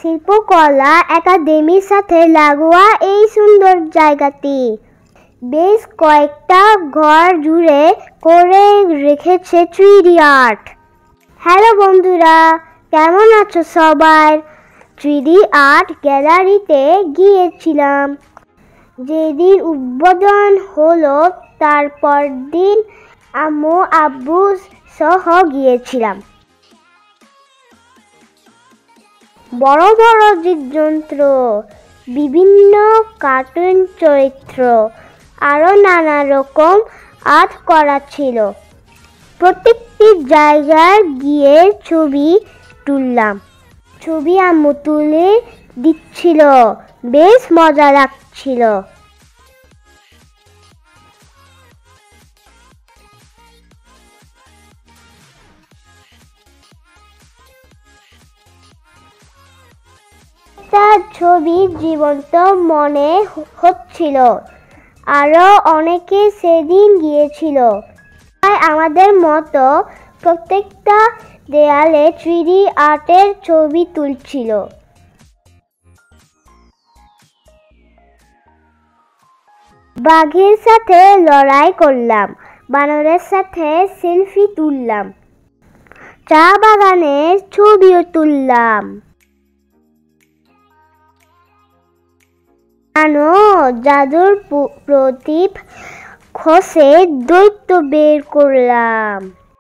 শিল্পকলা একাডেমির সাথে লাগোয়া এই সুন্দর জায়গাটি বেশ কয়েকটা ঘর জুড়ে করে রেখেছে 3D আর্ট। হ্যালো বন্ধুরা, কেমন আছো সবাই? 3D আর্ট গ্যালারিতে গিয়েছিলাম। যেদিন উদ্বোধন হলো তারপর দিন আম্মু আব্বু সহ গিয়েছিলাম। বড় বড় জীবজন্তু, বিভিন্ন কার্টুন চরিত্র, আরো নানা রকম আর্ট করা ছিল। প্রত্যেকটি জায়গায় গিয়ে ছবি তুললাম। ছবি আম্মু তুলে দিচ্ছিল, বেশ মজা লাগছিল। তার ছবি জীবন্ত মনে হচ্ছিল। আরো অনেকে সেদিন গিয়েছিল। তাই আমাদের মতো প্রত্যেকটা দেয়ালে 3D আর্টের ছবি তুলছিল। বাঘের সাথে লড়াই করলাম, বানরের সাথে সেলফি তুললাম, চা বাগানের ছবিও তুললাম। জাদুর প্রদীপ খসে দৈত্য বের করলাম।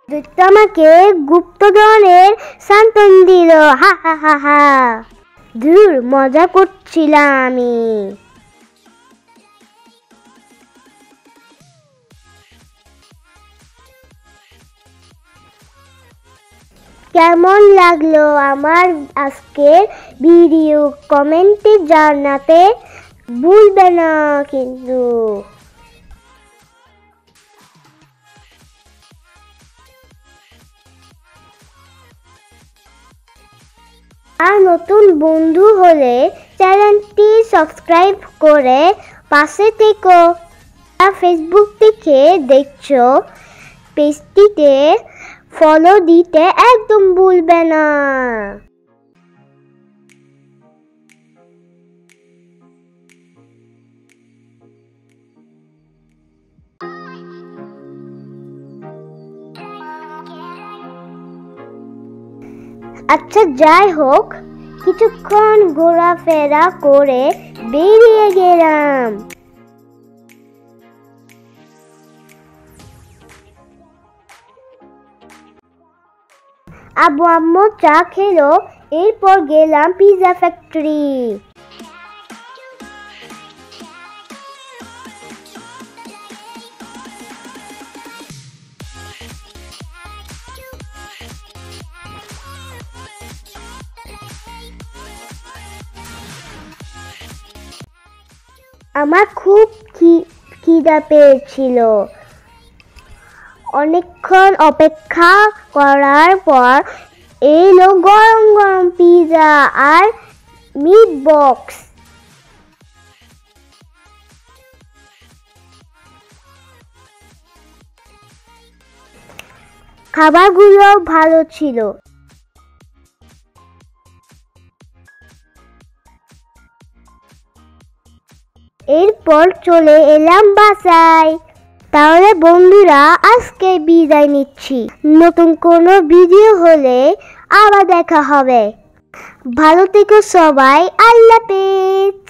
দৈত্য আমাকে গুপ্তধনের শান্তন দিল। হা হা হা হা। ধুর, মজা করছিলাম আমি। কেমন লাগলো আমার আজকের ভিডিও কমেন্টে জানাতে ভুলবে না কিন্তু। আর নতুন বন্ধু হলে চ্যানেলটি সাবস্ক্রাইব করে পাশে থেকো। আর ফেসবুক থেকে দেখছো, পেজটিতে ফলো দিতে একদম ভুলবে না। আচ্ছা, যাই হোক, কিছুক্ষণ ঘোরাফেরা করে বেরিয়ে গেলাম। আব্বু আম্মু চা খেলো, এরপর গেলাম পিৎজা ফ্যাক্টরি। আমার খুব খিদা পেয়েছিল। অনেকক্ষণ অপেক্ষা করার পর এলো গরম গরম পিৎজা আর মিট বক্স। খাবারগুলো ভালো ছিল। এরপর চলে এলাম বাসায়। তাহলে বন্ধুরা, আজকে বিদায় নিচ্ছি। নতুন কোনো ভিডিও হলে আবার দেখা হবে। ভালো থেকো সবাই। আল্লাহ হাফেজ।